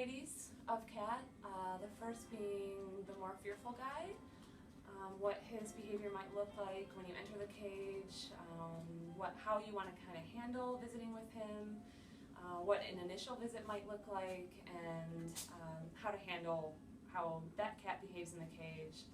varieties of cat. The first being the more fearful guy, what his behavior might look like when you enter the cage, how you want to kind of handle visiting with him, what an initial visit might look like, and how to handle how that cat behaves in the cage.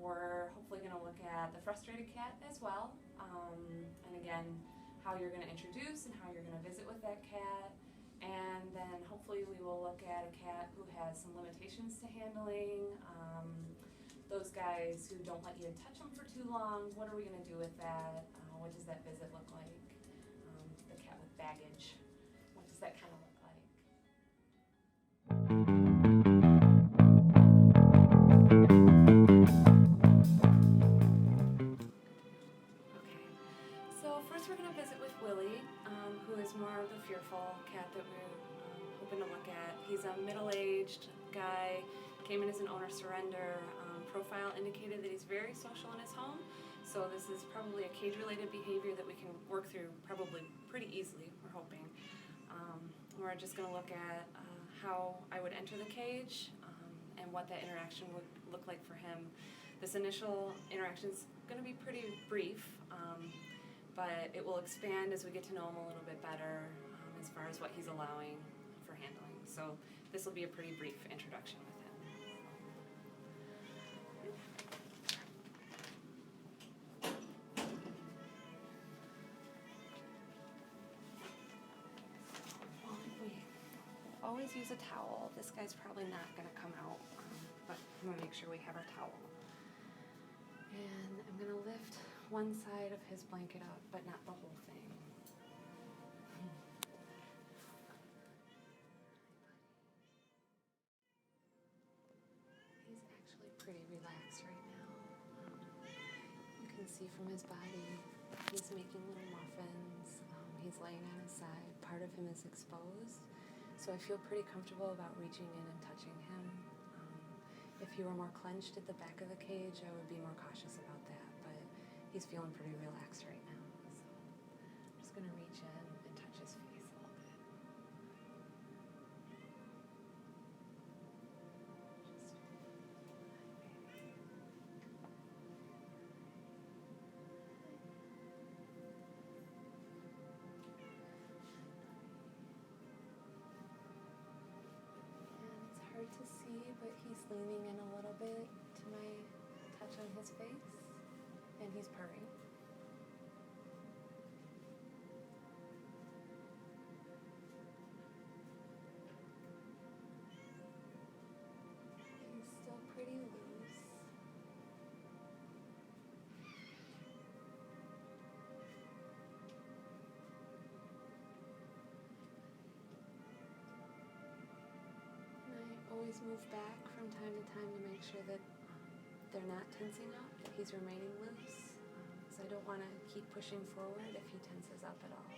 We're hopefully going to look at the frustrated cat as well, and again, how you're going to introduce and how you're going to visit with that cat. And then hopefully we will look at a cat who has some limitations to handling, those guys who don't let you touch them for too long. What are we going to do with that? What does that visit look like? The cat with baggage, what does that kind of look like? Okay, so first we're going to visit with Willie, who is more of the fearful cat that we're hoping to look at. He's a middle-aged guy, came in as an owner surrender. Profile indicated that he's very social in his home, so this is probably a cage-related behavior that we can work through probably pretty easily, we're hoping. We're just going to look at how I would enter the cage and what that interaction would look like for him. This initial interaction is going to be pretty brief, but it will expand as we get to know him a little bit better as far as what he's allowing for handling. So this will be a pretty brief introduction with him. Always use a towel. This guy's probably not going to come out, but I'm going to make sure we have our towel. And I'm going to lift one side of his blanket up, but not the whole thing. He's actually pretty relaxed right now. You can see from his body, he's making little muffins. He's laying on his side. Part of him is exposed. So I feel pretty comfortable about reaching in and touching him. If he were more clenched at the back of the cage, I would be more cautious about that, but he's feeling pretty relaxed right now. So I'm just going to reach in and touch his face a little bit. To see, but he's leaning in a little bit to my touch on his face, and he's purring. He's still pretty loose. Always move back from time to time to make sure that they're not tensing up, that he's remaining loose. So I don't want to keep pushing forward if he tenses up at all,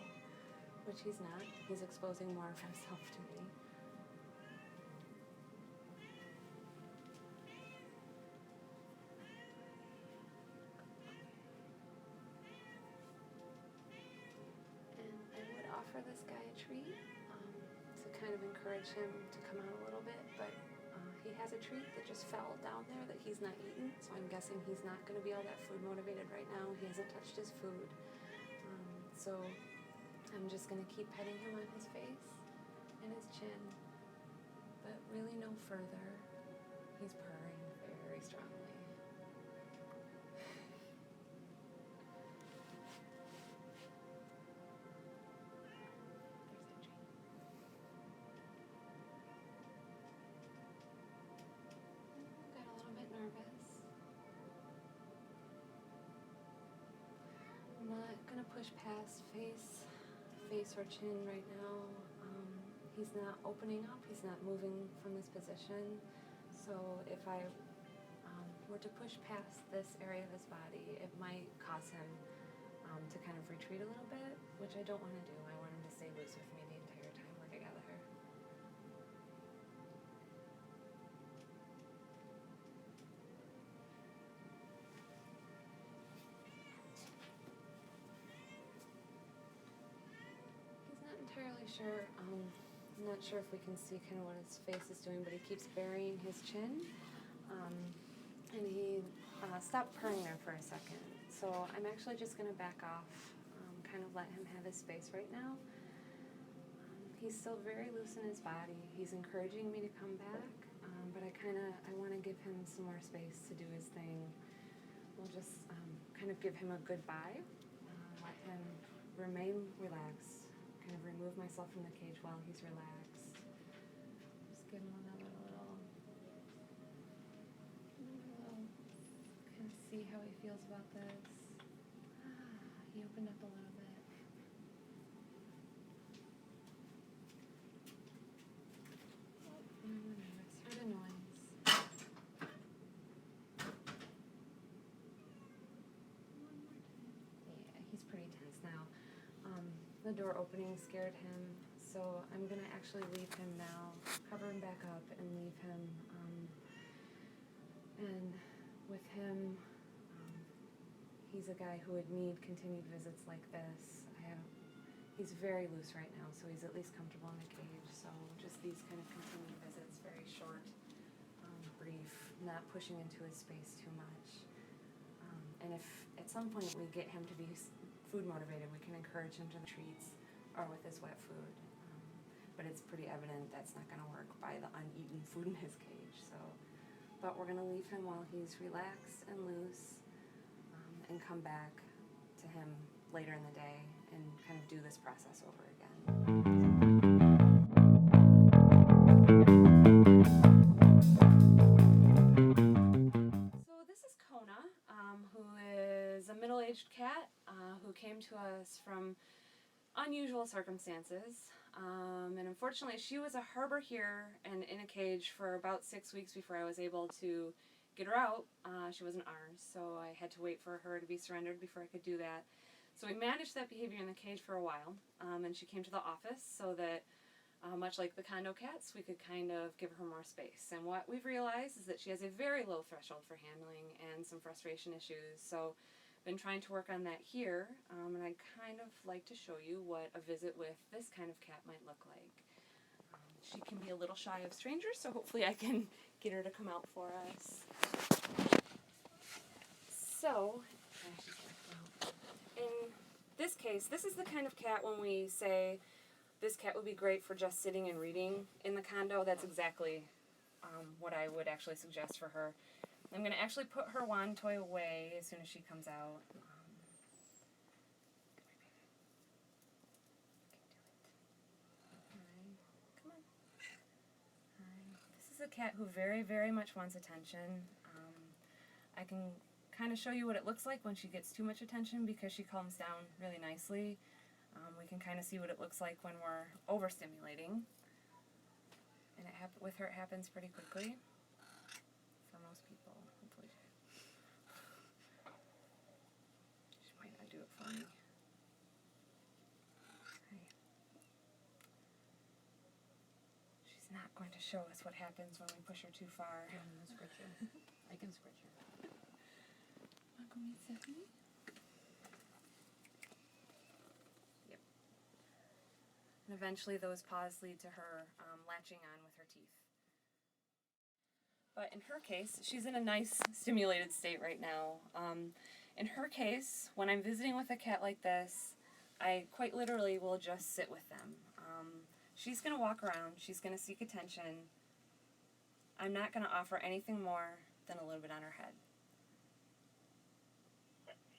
which he's not. He's exposing more of himself to me. And I would offer this guy a treat. Kind of encourage him to come out a little bit, but he has a treat that just fell down there that he's not eaten, so I'm guessing he's not going to be all that food motivated right now. He hasn't touched his food, so I'm just going to keep petting him on his face and his chin, but really no further. He's purring very strongly. I'm not going to push past face or chin right now. He's not opening up, he's not moving from this position. So if I were to push past this area of his body, it might cause him to kind of retreat a little bit, which I don't want to do. I want him to stay loose with me the entire time we're together. He's not entirely sure I'm not sure if we can see kind of what his face is doing, but he keeps burying his chin. And he stopped purring there for a second. So I'm actually just going to back off, kind of let him have his space right now. He's still very loose in his body. He's encouraging me to come back, but I want to give him some more space to do his thing. We'll just kind of give him a goodbye, let him remain relaxed, kind of remove myself from the cage while he's relaxed. Just give him another little kind of see how he feels about this. He opened up a little bit. Oh, I'm nervous. Heard a noise. Yeah, he's pretty tense now. The door opening scared him, so I'm gonna actually leave him now, cover him back up, and leave him. And with him, he's a guy who would need continued visits like this. He's very loose right now, so he's at least comfortable in the cage. So just these kind of continued visits, very short, brief, not pushing into his space too much. And if at some point we get him to be food motivated, we can encourage him to the treats or with his wet food. But it's pretty evident that's not going to work by the uneaten food in his cage. But we're going to leave him while he's relaxed and loose, and come back to him later in the day and kind of do this process over again. So this is Kona, who is a middle-aged cat who came to us from unusual circumstances. And unfortunately, she was a harbor here and in a cage for about 6 weeks before I was able to get her out. She wasn't ours, so I had to wait for her to be surrendered before I could do that. So we managed that behavior in the cage for a while, and she came to the office so that, much like the condo cats, we could kind of give her more space. And what we've realized is that she has a very low threshold for handling and some frustration issues. So been trying to work on that here, and I'd kind of like to show you what a visit with this kind of cat might look like. She can be a little shy of strangers, so hopefully I can get her to come out for us. So, in this case, this is the kind of cat when we say this cat would be great for just sitting and reading in the condo. That's exactly what I would actually suggest for her. I'm going to actually put her wand toy away as soon as she comes out. Come on. This is a cat who very, very much wants attention. I can kind of show you what it looks like when she gets too much attention because she calms down really nicely. We can kind of see what it looks like when we're overstimulating. And with her it happens pretty quickly. For most people, hopefully. She might not do it for me. Okay. She's not going to show us what happens when we push her too far. I'm gonna scratch her. I can scratch her. Yep. And eventually those paws lead to her latching on with her teeth. But in her case, she's in a nice stimulated state right now. In her case, when I'm visiting with a cat like this, I quite literally will just sit with them. She's going to walk around. She's going to seek attention. I'm not going to offer anything more than a little bit on her head.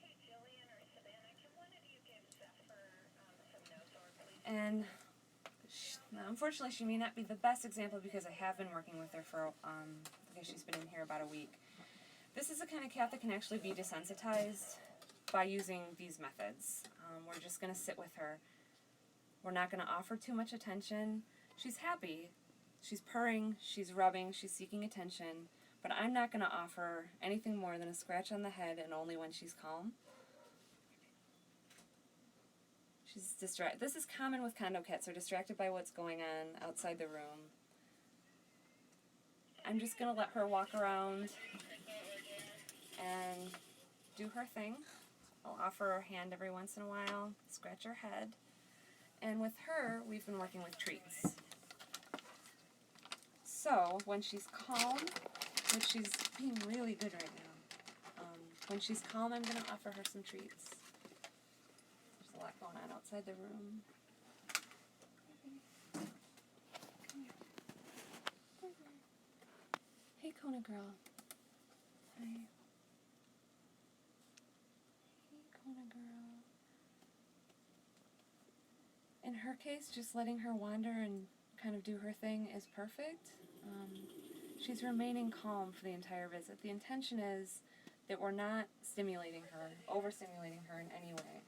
Hey, Jillian or Savannah, can one of you give Zephyr some Nosor, please? And unfortunately, she may not be the best example because I have been working with her for, I guess she's been in here about a week. This is the kind of cat that can actually be desensitized by using these methods. We're just going to sit with her. We're not going to offer too much attention. She's happy. She's purring, she's rubbing, she's seeking attention, but I'm not going to offer anything more than a scratch on the head and only when she's calm. She's distracted. This is common with condo cats. They're distracted by what's going on outside the room. I'm just going to let her walk around and do her thing. I'll offer her hand every once in a while, scratch her head. And with her, we've been working with treats. So when she's calm, which she's being really good right now, when she's calm, I'm going to offer her some treats. There's a lot going on outside the room. Come here. Hey, Kona girl. Hi. Hey, Kona girl. In her case, just letting her wander and kind of do her thing is perfect. She's remaining calm for the entire visit. The intention is that we're not stimulating her, overstimulating her in any way.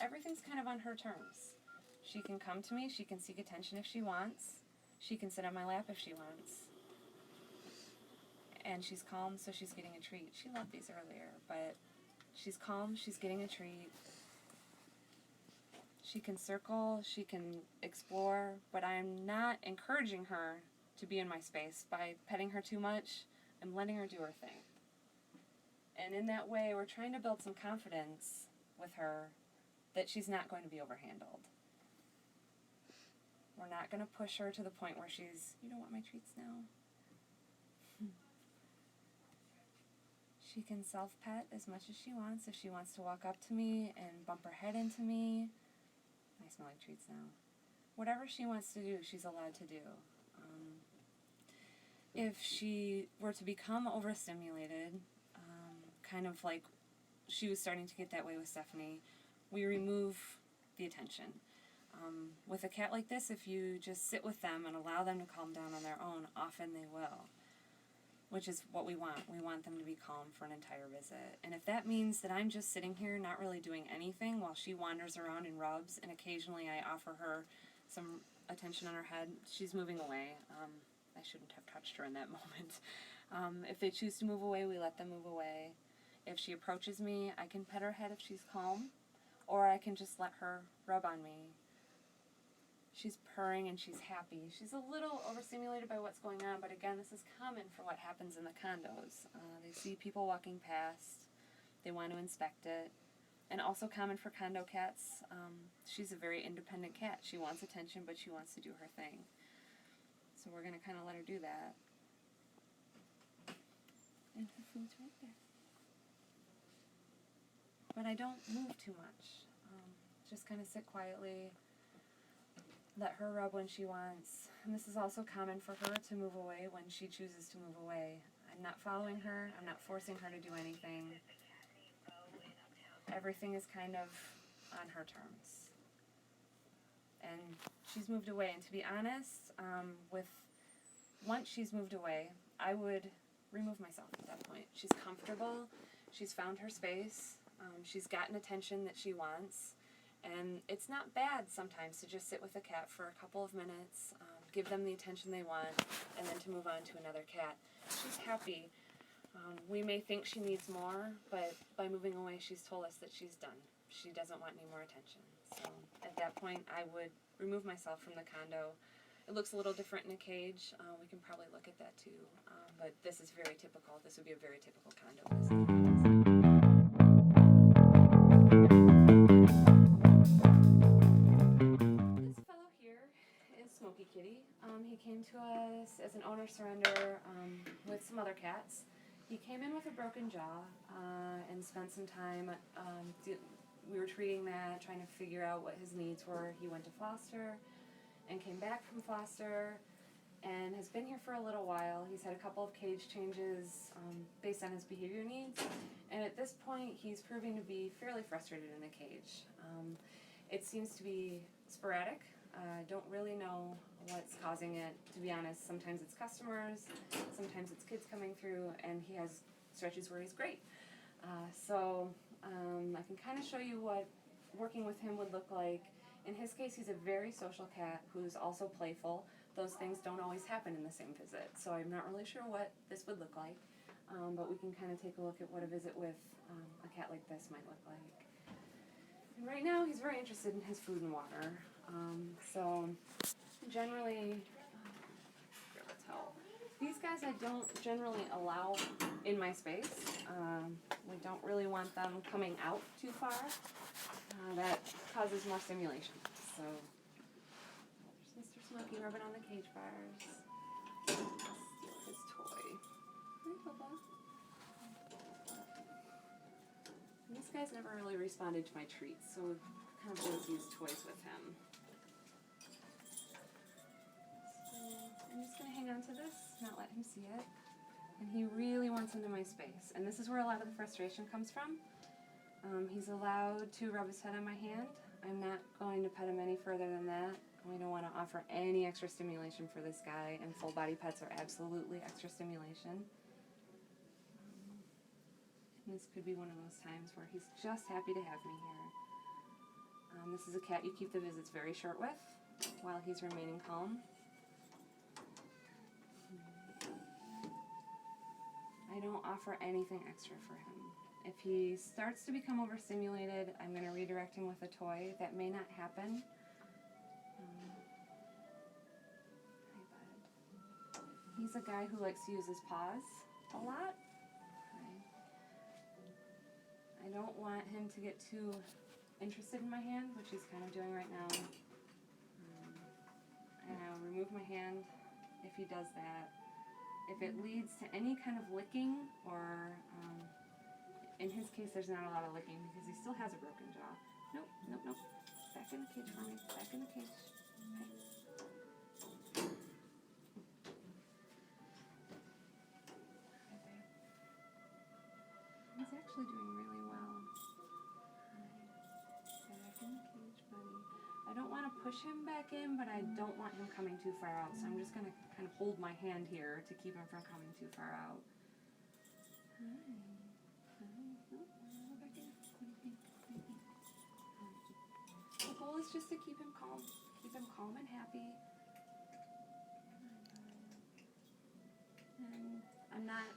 Everything's kind of on her terms. She can come to me, she can seek attention if she wants, she can sit on my lap if she wants. And she's calm, so she's getting a treat. She loved these earlier, but she's calm, she's getting a treat. She can circle, she can explore, but I'm not encouraging her to be in my space by petting her too much. I'm letting her do her thing. And in that way, we're trying to build some confidence with her that she's not going to be overhandled. We're not going to push her to the point where she's, you don't want my treats now. She can self-pet as much as she wants. If she wants to walk up to me and bump her head into me, I smell like treats now. Whatever she wants to do, she's allowed to do. If she were to become overstimulated, kind of like she was starting to get that way with Stephanie, we remove the attention. With a cat like this, if you just sit with them and allow them to calm down on their own, often they will, which is what we want. We want them to be calm for an entire visit. And if that means that I'm just sitting here not really doing anything while she wanders around and rubs, and occasionally I offer her some attention on her head, she's moving away. I shouldn't have touched her in that moment. If they choose to move away, we let them move away. If she approaches me, I can pet her head if she's calm, or I can just let her rub on me. She's purring and she's happy. She's a little overstimulated by what's going on, but again, this is common for what happens in the condos. They see people walking past, they want to inspect it, and also common for condo cats. She's a very independent cat. She wants attention, but she wants to do her thing. So we're going to kind of let her do that. And her food's right there. But I don't move too much. Just kind of sit quietly. Let her rub when she wants. And this is also common for her to move away when she chooses to move away. I'm not following her. I'm not forcing her to do anything. Everything is kind of on her terms. And she's moved away. And to be honest, once she's moved away, I would remove myself at that point. She's comfortable. She's found her space. She's gotten attention that she wants. And it's not bad sometimes to just sit with a cat for a couple of minutes, give them the attention they want, and then to move on to another cat. She's happy. We may think she needs more, but by moving away, she's told us that she's done. She doesn't want any more attention. So at that point, I would remove myself from the condo. It looks a little different in a cage. We can probably look at that too. But this is very typical. This would be a very typical condo visit. Smokey Kitty. He came to us as an owner surrender with some other cats. He came in with a broken jaw and spent some time. We were treating that, trying to figure out what his needs were. He went to foster and came back from foster and has been here for a little while. He's had a couple of cage changes based on his behavior needs, and at this point he's proving to be fairly frustrated in the cage. It seems to be sporadic. I don't really know what's causing it, to be honest. Sometimes it's customers, sometimes it's kids coming through, and he has stretches where he's great. I can kind of show you what working with him would look like. In his case, he's a very social cat who's also playful. Those things don't always happen in the same visit, so I'm not really sure what this would look like, but we can kind of take a look at what a visit with a cat like this might look like. And right now, he's very interested in his food and water. So generally, grab a towel. These guys I don't generally allow in my space. We don't really want them coming out too far. That causes more stimulation. So there's Mr. Smokey rubbing on the cage bars. Steal his toy. Hi, Papa. And this guy's never really responded to my treats, so we've kind of always used toys with him. So I'm just gonna hang on to this, not let him see it. And he really wants into my space. And this is where a lot of the frustration comes from. He's allowed to rub his head on my hand. I'm not going to pet him any further than that. We don't want to offer any extra stimulation for this guy, and full body pets are absolutely extra stimulation. And this could be one of those times where he's just happy to have me here. This is a cat you keep the visits very short with while he's remaining calm. I don't offer anything extra for him. If he starts to become overstimulated, I'm going to redirect him with a toy. That may not happen. Hi, bud. He's a guy who likes to use his paws a lot. Hi. I don't want him to get too interested in my hand, which he's kind of doing right now. And I'll remove my hand if he does that. If it leads to any kind of licking, or in his case there's not a lot of licking because he still has a broken jaw. Nope, nope, nope. Back in the cage for me. Back in the cage. Okay. He's actually doing really well. Back in the cage, buddy. I don't want to push him back in, but I don't want him coming too far out, so I'm just going to kind of hold my hand here to keep him from coming too far out. Hi. Back in. What do you think? The goal is just to keep him calm and happy. And I'm not,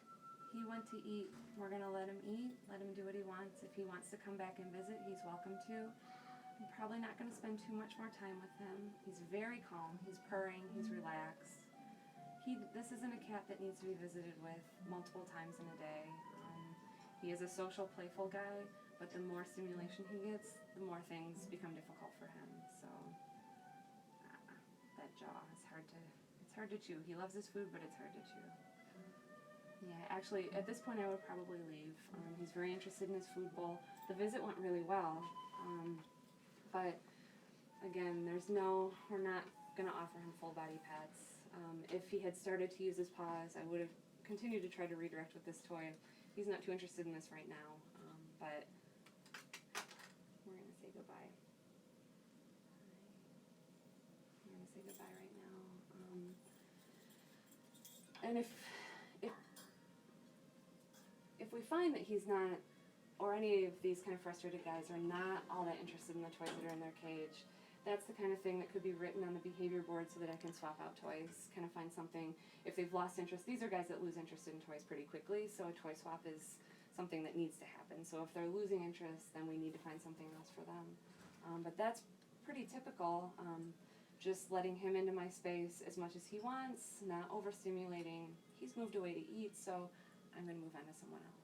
he went to eat. We're going to let him eat, let him do what he wants. If he wants to come back and visit, he's welcome to. I'm probably not going to spend too much more time with him. He's very calm. He's purring. He's relaxed. This isn't a cat that needs to be visited with multiple times in a day. He is a social, playful guy, but the more stimulation he gets, the more things become difficult for him. So that jaw is hard to chew. He loves his food, but it's hard to chew. Yeah, actually, at this point I would probably leave. He's very interested in his food bowl. The visit went really well. But again, we're not going to offer him full body pets. If he had started to use his paws, I would have continued to try to redirect with this toy. He's not too interested in this right now, but we're going to say goodbye. We're going to say goodbye right now. And if we find that he's not, or any of these kind of frustrated guys are not all that interested in the toys that are in their cage, that's the kind of thing that could be written on the behavior board so that I can swap out toys, kind of find something. If they've lost interest, these are guys that lose interest in toys pretty quickly, so a toy swap is something that needs to happen. So if they're losing interest, then we need to find something else for them. But that's pretty typical, just letting him into my space as much as he wants, not overstimulating. He's moved away to eat, so I'm going to move on to someone else.